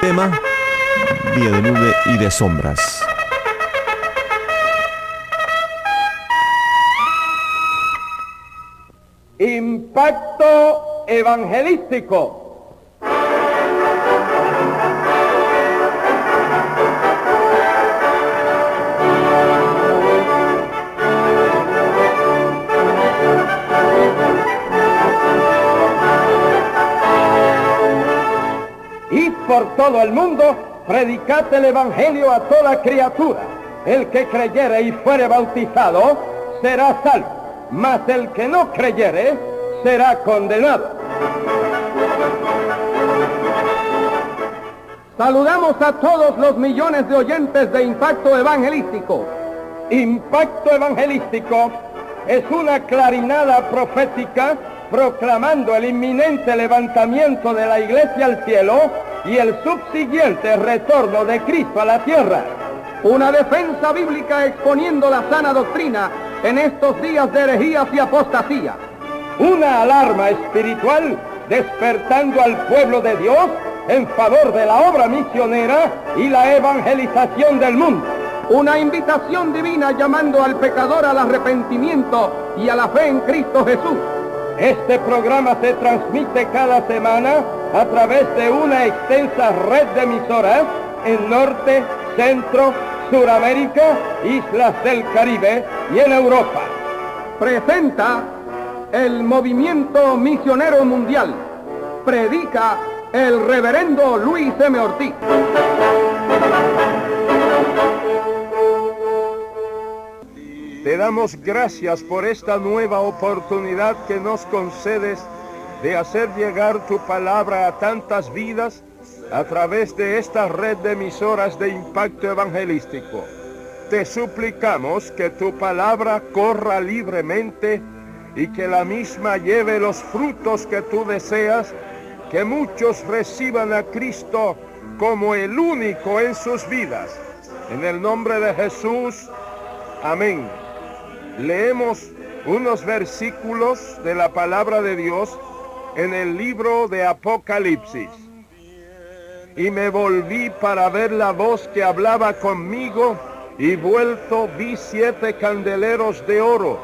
tema, día de nube y de sombras. Impacto evangelístico. Id por todo el mundo, predicad el evangelio a toda criatura. El que creyere y fuere bautizado será salvo, mas el que no creyere será condenado. Saludamos a todos los millones de oyentes de Impacto Evangelístico. Impacto Evangelístico es una clarinada profética proclamando el inminente levantamiento de la Iglesia al cielo y el subsiguiente retorno de Cristo a la tierra. Una defensa bíblica exponiendo la sana doctrina en estos días de herejías y apostasía. Una alarma espiritual despertando al pueblo de Dios en favor de la obra misionera y la evangelización del mundo. Una invitación divina llamando al pecador al arrepentimiento y a la fe en Cristo Jesús. Este programa se transmite cada semana a través de una extensa red de emisoras en Norte, Centro, Suramérica, Islas del Caribe y en Europa. Presenta el Movimiento Misionero Mundial. Predica el reverendo Luis M. Ortiz. Te damos gracias por esta nueva oportunidad que nos concedes de hacer llegar tu palabra a tantas vidas a través de esta red de emisoras de Impacto Evangelístico. Te suplicamos que tu palabra corra libremente y que la misma lleve los frutos que tú deseas, que muchos reciban a Cristo como el único en sus vidas. En el nombre de Jesús, amén. Leemos unos versículos de la palabra de Dios en el libro de Apocalipsis. Y me volví para ver la voz que hablaba conmigo, y vuelto vi 7 candeleros de oro,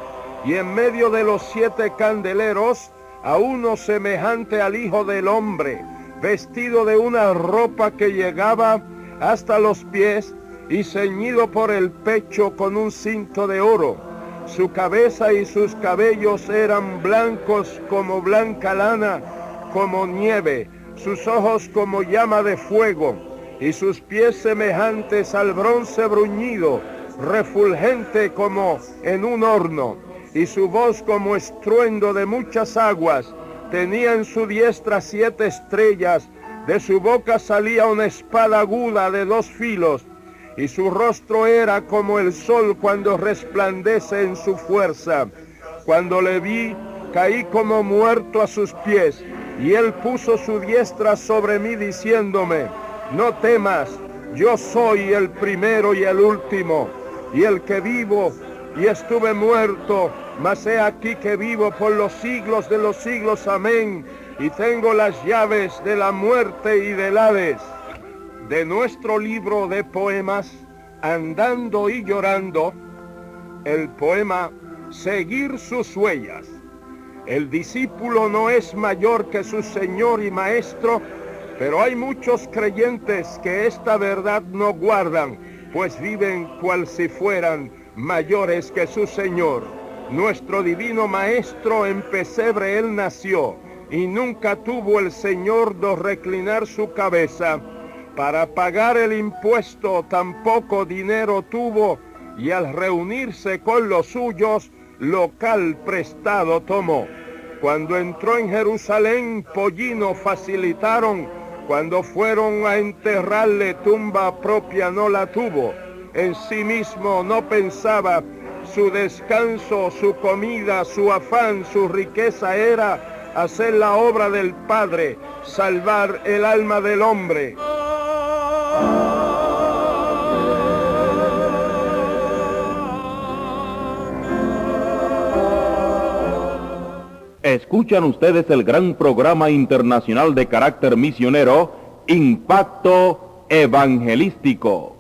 y en medio de los 7 candeleros a uno semejante al Hijo del Hombre, vestido de una ropa que llegaba hasta los pies y ceñido por el pecho con un cinto de oro. Su cabeza y sus cabellos eran blancos como blanca lana, como nieve, sus ojos como llama de fuego, y sus pies semejantes al bronce bruñido, refulgente como en un horno, y su voz como estruendo de muchas aguas. Tenía en su diestra 7 estrellas, de su boca salía una espada aguda de 2 filos, y su rostro era como el sol cuando resplandece en su fuerza. Cuando le vi, caí como muerto a sus pies, y él puso su diestra sobre mí diciéndome: no temas, yo soy el primero y el último, y el que vivo, y estuve muerto, mas he aquí que vivo por los siglos de los siglos, amén, y tengo las llaves de la muerte y del Hades. De nuestro libro de poemas, Andando y Llorando, el poema Seguir sus huellas. El discípulo no es mayor que su Señor y Maestro, pero hay muchos creyentes que esta verdad no guardan, pues viven cual si fueran mayores que su Señor. Nuestro divino Maestro en pesebre él nació, y nunca tuvo el Señor de reclinar su cabeza. Para pagar el impuesto tampoco dinero tuvo, y al reunirse con los suyos, local prestado tomó. Cuando entró en Jerusalén, pollino facilitaron, cuando fueron a enterrarle, tumba propia no la tuvo. En sí mismo no pensaba, su descanso, su comida, su afán, su riqueza era hacer la obra del Padre, salvar el alma del hombre. Escuchan ustedes el gran programa internacional de carácter misionero, Impacto Evangelístico.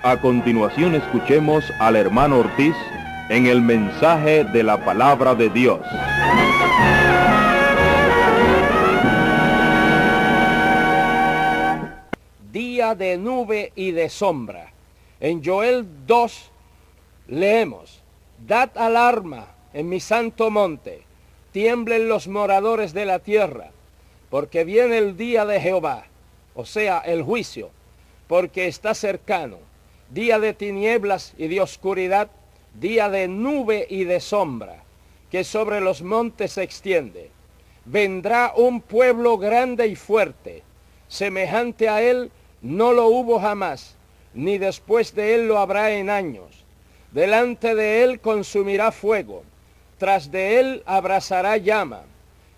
A continuación escuchemos al hermano Ortiz en el mensaje de la palabra de Dios. Día de nube y de sombra. En Joel 2 leemos: Dad alarma en mi santo monte, tiemblen los moradores de la tierra, porque viene el día de Jehová, o sea, el juicio, porque está cercano, día de tinieblas y de oscuridad, día de nube y de sombra, que sobre los montes se extiende. Vendrá un pueblo grande y fuerte, semejante a él no lo hubo jamás, ni después de él lo habrá en años. Delante de él consumirá fuego, tras de él abrasará llama.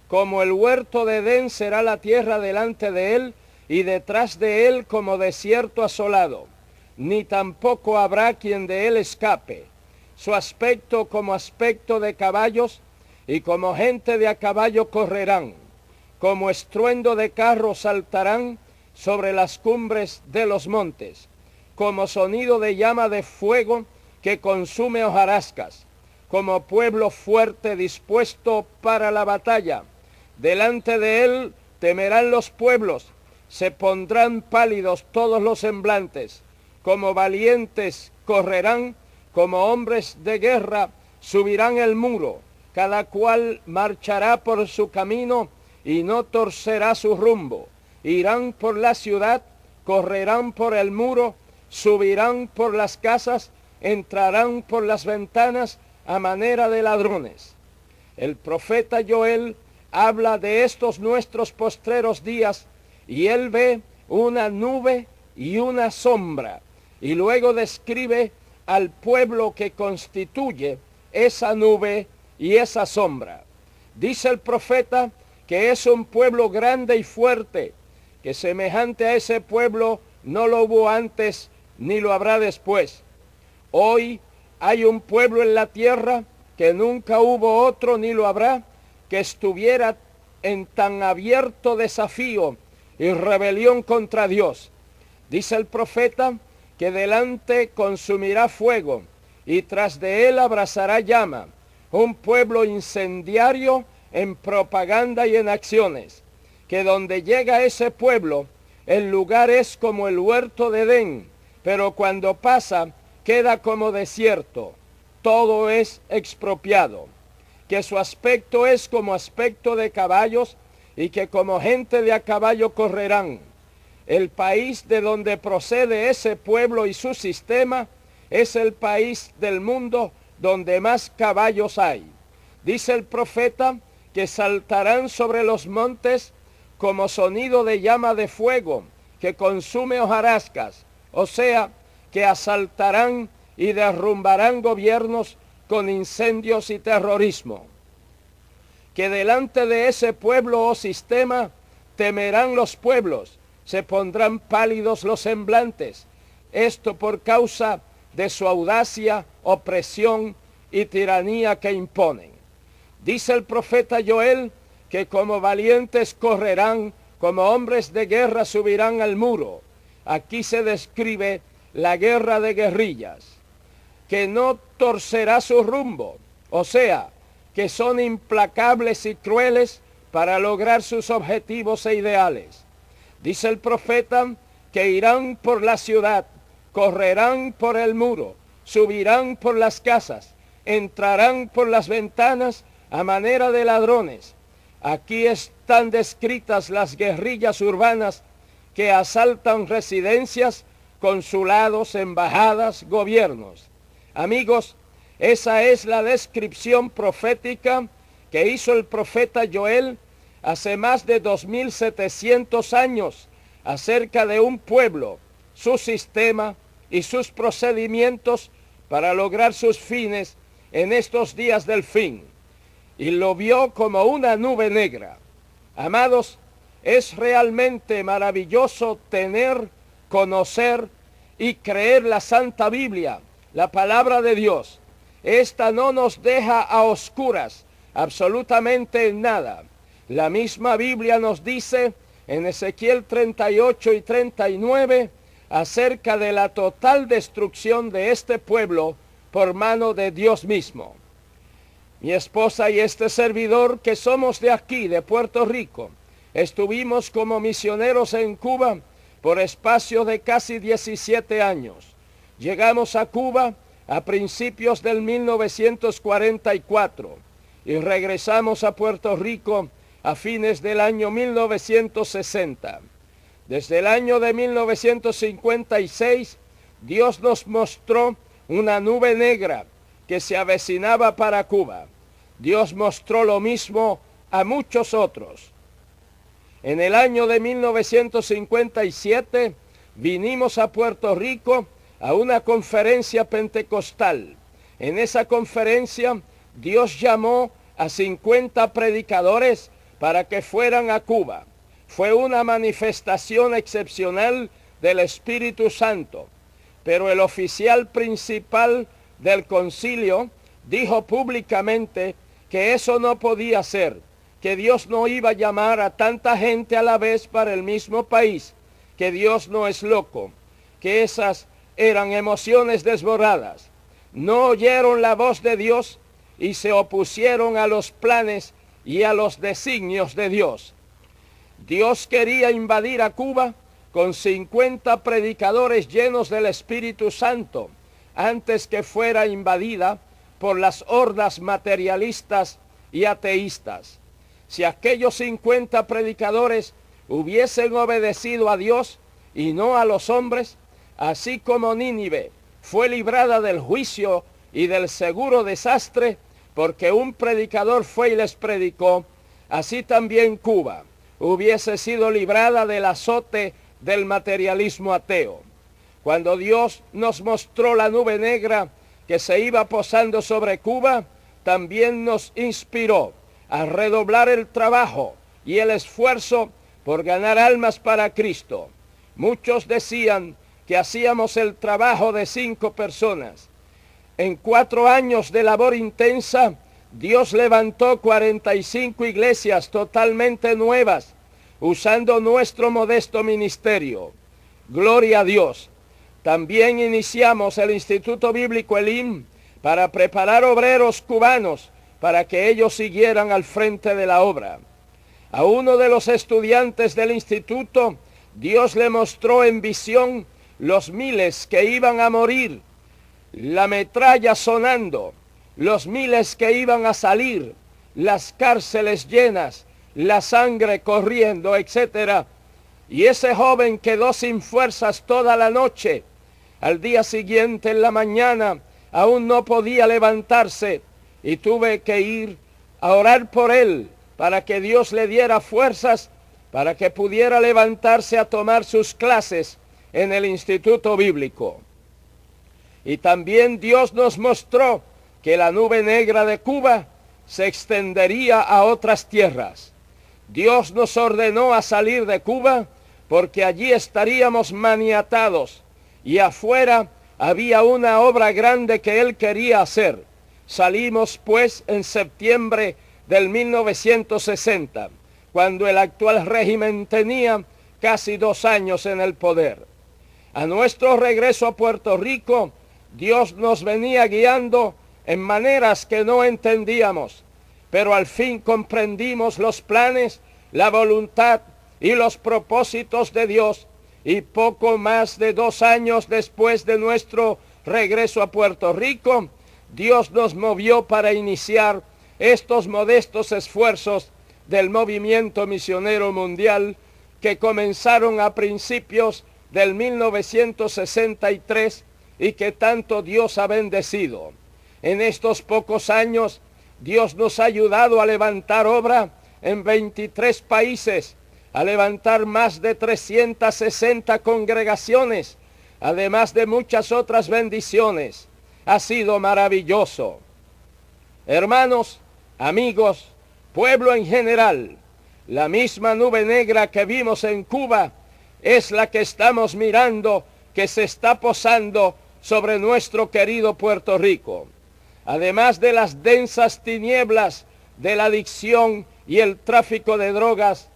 Como el huerto de Edén será la tierra delante de él, y detrás de él como desierto asolado. Ni tampoco habrá quien de él escape. Su aspecto como aspecto de caballos, y como gente de a caballo correrán. Como estruendo de carros saltarán sobre las cumbres de los montes. Como sonido de llama de fuego que consume hojarascas. Como pueblo fuerte dispuesto para la batalla. Delante de él temerán los pueblos, se pondrán pálidos todos los semblantes. Como valientes correrán, como hombres de guerra subirán el muro. Cada cual marchará por su camino y no torcerá su rumbo. Irán por la ciudad, correrán por el muro, subirán por las casas, entrarán por las ventanas a manera de ladrones. El profeta Joel habla de estos nuestros postreros días, y él ve una nube y una sombra, y luego describe al pueblo que constituye esa nube y esa sombra. Dice el profeta que es un pueblo grande y fuerte, que semejante a ese pueblo no lo hubo antes ni lo habrá después. Hoy hay un pueblo en la tierra que nunca hubo otro ni lo habrá, que estuviera en tan abierto desafío y rebelión contra Dios. Dice el profeta que delante consumirá fuego y tras de él abrasará llama, un pueblo incendiario en propaganda y en acciones, que donde llega ese pueblo, el lugar es como el huerto de Edén, pero cuando pasa queda como desierto, todo es expropiado, que su aspecto es como aspecto de caballos y que como gente de a caballo correrán. El país de donde procede ese pueblo y su sistema es el país del mundo donde más caballos hay. Dice el profeta que saltarán sobre los montes como sonido de llama de fuego que consume hojarascas, o sea, que asaltarán y derrumbarán gobiernos con incendios y terrorismo. Que delante de ese pueblo o sistema temerán los pueblos, se pondrán pálidos los semblantes, esto por causa de su audacia, opresión y tiranía que imponen. Dice el profeta Joel que como valientes correrán, como hombres de guerra subirán al muro. Aquí se describe la guerra de guerrillas, que no torcerá su rumbo, o sea, que son implacables y crueles para lograr sus objetivos e ideales. Dice el profeta que irán por la ciudad, correrán por el muro, subirán por las casas, entrarán por las ventanas a manera de ladrones. Aquí están descritas las guerrillas urbanas que asaltan residencias, consulados, embajadas, gobiernos. Amigos, esa es la descripción profética que hizo el profeta Joel hace más de 2700 años acerca de un pueblo, su sistema y sus procedimientos para lograr sus fines en estos días del fin. Y lo vio como una nube negra. Amados, es realmente maravilloso tener, conocer y creer la Santa Biblia, la palabra de Dios. Esta no nos deja a oscuras absolutamente en nada. La misma Biblia nos dice en Ezequiel 38 y 39 acerca de la total destrucción de este pueblo por mano de Dios mismo. Mi esposa y este servidor, que somos de aquí, de Puerto Rico, estuvimos como misioneros en Cuba por espacio de casi 17 años. Llegamos a Cuba a principios del 1944 y regresamos a Puerto Rico a fines del año 1960. Desde el año de 1956, Dios nos mostró una nube negra que se avecinaba para Cuba. Dios mostró lo mismo a muchos otros. En el año de 1957 vinimos a Puerto Rico a una conferencia pentecostal. En esa conferencia Dios llamó a 50 predicadores para que fueran a Cuba. Fue una manifestación excepcional del Espíritu Santo, pero el oficial principal del concilio dijo públicamente que eso no podía ser, que Dios no iba a llamar a tanta gente a la vez para el mismo país, que Dios no es loco, que esas eran emociones desbordadas. No oyeron la voz de Dios y se opusieron a los planes y a los designios de Dios. Dios quería invadir a Cuba con 50 predicadores llenos del Espíritu Santo antes que fuera invadida por las hordas materialistas y ateístas. Si aquellos 50 predicadores hubiesen obedecido a Dios y no a los hombres, así como Nínive fue librada del juicio y del seguro desastre porque un predicador fue y les predicó, así también Cuba hubiese sido librada del azote del materialismo ateo. Cuando Dios nos mostró la nube negra que se iba posando sobre Cuba, también nos inspiró a redoblar el trabajo y el esfuerzo por ganar almas para Cristo. Muchos decían que hacíamos el trabajo de 5 personas. En 4 años de labor intensa, Dios levantó 45 iglesias totalmente nuevas, usando nuestro modesto ministerio. Gloria a Dios. También iniciamos el Instituto Bíblico Elim para preparar obreros cubanos para que ellos siguieran al frente de la obra. A uno de los estudiantes del instituto, Dios le mostró en visión los miles que iban a morir, la metralla sonando, los miles que iban a salir, las cárceles llenas, la sangre corriendo, etc. Y ese joven quedó sin fuerzas toda la noche. Al día siguiente, en la mañana, aún no podía levantarse y tuve que ir a orar por él para que Dios le diera fuerzas para que pudiera levantarse a tomar sus clases en el Instituto Bíblico. Y también Dios nos mostró que la nube negra de Cuba se extendería a otras tierras. Dios nos ordenó a salir de Cuba porque allí estaríamos maniatados y afuera había una obra grande que Él quería hacer. Salimos pues en septiembre del 1960, cuando el actual régimen tenía casi 2 años en el poder. A nuestro regreso a Puerto Rico, Dios nos venía guiando en maneras que no entendíamos, pero al fin comprendimos los planes, la voluntad y los propósitos de Dios, y poco más de 2 años después de nuestro regreso a Puerto Rico, Dios nos movió para iniciar estos modestos esfuerzos del movimiento misionero mundial que comenzaron a principios del 1963 y que tanto Dios ha bendecido. En estos pocos años, Dios nos ha ayudado a levantar obra en 23 países, a levantar más de 360 congregaciones, además de muchas otras bendiciones. Ha sido maravilloso. Hermanos, amigos, pueblo en general, la misma nube negra que vimos en Cuba es la que estamos mirando que se está posando sobre nuestro querido Puerto Rico. Además de las densas tinieblas de la adicción y el tráfico de drogas,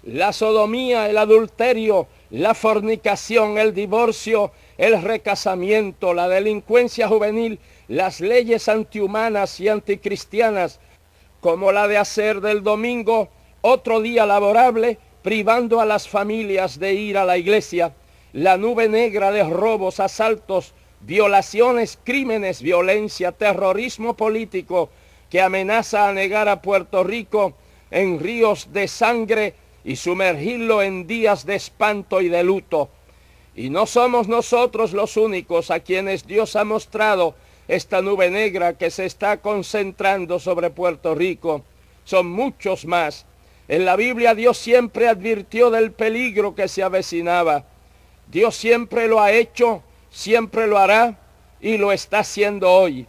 la sodomía, el adulterio, la fornicación, el divorcio, el recasamiento, la delincuencia juvenil, las leyes antihumanas y anticristianas, como la de hacer del domingo otro día laborable, privando a las familias de ir a la iglesia, la nube negra de robos, asaltos, violaciones, crímenes, violencia, terrorismo político que amenaza anegar a Puerto Rico en ríos de sangre y sumergirlo en días de espanto y de luto. Y no somos nosotros los únicos a quienes Dios ha mostrado esta nube negra que se está concentrando sobre Puerto Rico. Son muchos más. En la Biblia Dios siempre advirtió del peligro que se avecinaba. Dios siempre lo ha hecho, siempre lo hará y lo está haciendo hoy.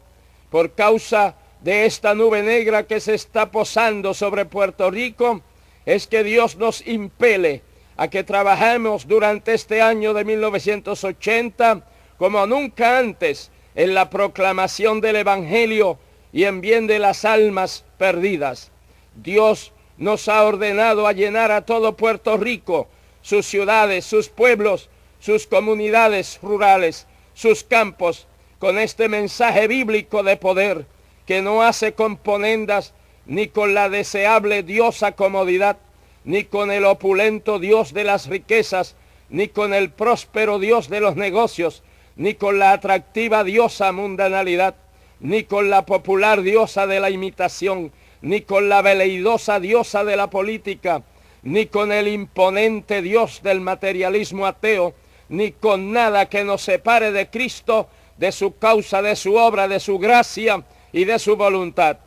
Por causa de esta nube negra que se está posando sobre Puerto Rico, es que Dios nos impele a que trabajemos durante este año de 1980 como nunca antes en la proclamación del Evangelio y en bien de las almas perdidas. Dios nos ha ordenado a llenar a todo Puerto Rico, sus ciudades, sus pueblos, sus comunidades rurales, sus campos, con este mensaje bíblico de poder que no hace componendas ni con la deseable diosa comodidad, ni con el opulento Dios de las riquezas, ni con el próspero Dios de los negocios, ni con la atractiva diosa mundanalidad, ni con la popular diosa de la imitación, ni con la veleidosa diosa de la política, ni con el imponente Dios del materialismo ateo, ni con nada que nos separe de Cristo, de su causa, de su obra, de su gracia y de su voluntad.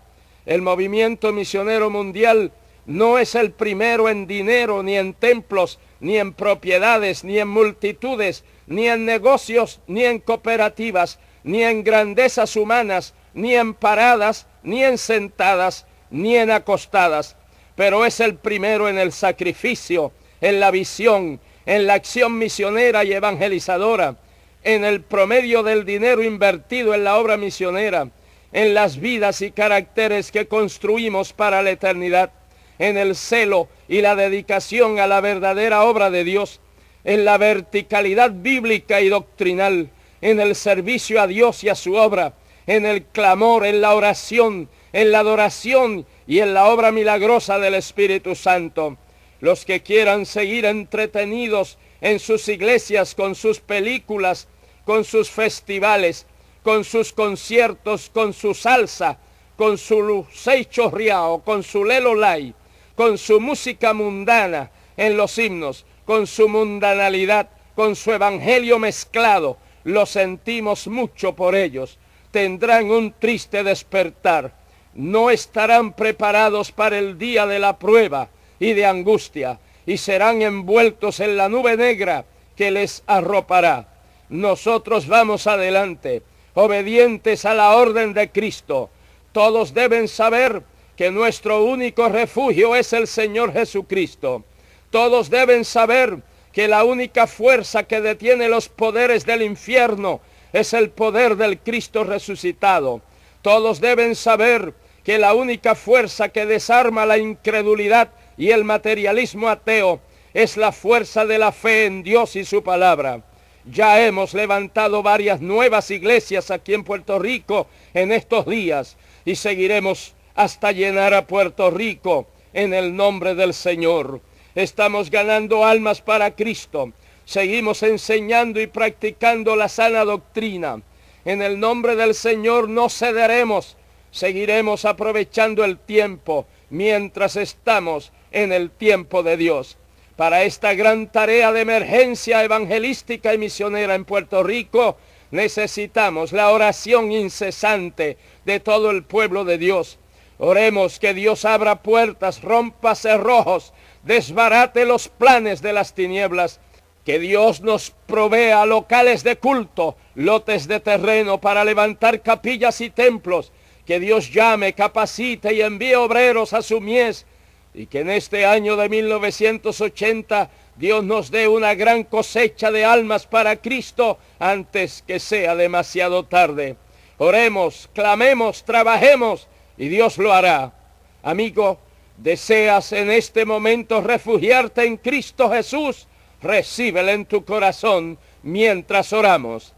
El movimiento misionero mundial no es el primero en dinero, ni en templos, ni en propiedades, ni en multitudes, ni en negocios, ni en cooperativas, ni en grandezas humanas, ni en paradas, ni en sentadas, ni en acostadas. Pero es el primero en el sacrificio, en la visión, en la acción misionera y evangelizadora, en el promedio del dinero invertido en la obra misionera, en las vidas y caracteres que construimos para la eternidad, en el celo y la dedicación a la verdadera obra de Dios, en la verticalidad bíblica y doctrinal, en el servicio a Dios y a su obra, en el clamor, en la oración, en la adoración y en la obra milagrosa del Espíritu Santo. Los que quieran seguir entretenidos en sus iglesias con sus películas, con sus festivales, con sus conciertos, con su salsa, con su lucey chorreao, con su lelo lay, con su música mundana en los himnos, con su mundanalidad, con su evangelio mezclado, lo sentimos mucho por ellos. Tendrán un triste despertar. No estarán preparados para el día de la prueba y de angustia, y serán envueltos en la nube negra que les arropará. Nosotros vamos adelante, obedientes a la orden de Cristo. Todos deben saber que nuestro único refugio es el Señor Jesucristo. Todos deben saber que la única fuerza que detiene los poderes del infierno es el poder del Cristo resucitado. Todos deben saber que la única fuerza que desarma la incredulidad y el materialismo ateo es la fuerza de la fe en Dios y su palabra. Ya hemos levantado varias nuevas iglesias aquí en Puerto Rico en estos días y seguiremos hasta llenar a Puerto Rico en el nombre del Señor. Estamos ganando almas para Cristo. Seguimos enseñando y practicando la sana doctrina. En el nombre del Señor no cederemos. Seguiremos aprovechando el tiempo mientras estamos en el tiempo de Dios. Para esta gran tarea de emergencia evangelística y misionera en Puerto Rico, necesitamos la oración incesante de todo el pueblo de Dios. Oremos que Dios abra puertas, rompa cerrojos, desbarate los planes de las tinieblas, que Dios nos provea locales de culto, lotes de terreno para levantar capillas y templos, que Dios llame, capacite y envíe obreros a su mies, y que en este año de 1980 Dios nos dé una gran cosecha de almas para Cristo antes que sea demasiado tarde. Oremos, clamemos, trabajemos y Dios lo hará. Amigo, ¿deseas en este momento refugiarte en Cristo Jesús? Recíbele en tu corazón mientras oramos.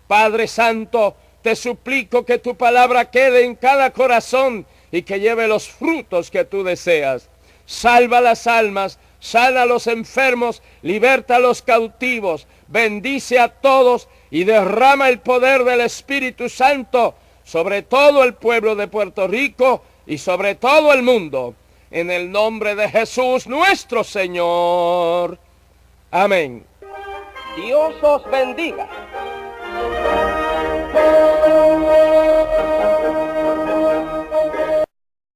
Padre Santo, te suplico que tu palabra quede en cada corazón y que lleve los frutos que tú deseas. Salva las almas, sana a los enfermos, liberta a los cautivos, bendice a todos y derrama el poder del Espíritu Santo sobre todo el pueblo de Puerto Rico y sobre todo el mundo. En el nombre de Jesús nuestro Señor. Amén. Dios os bendiga.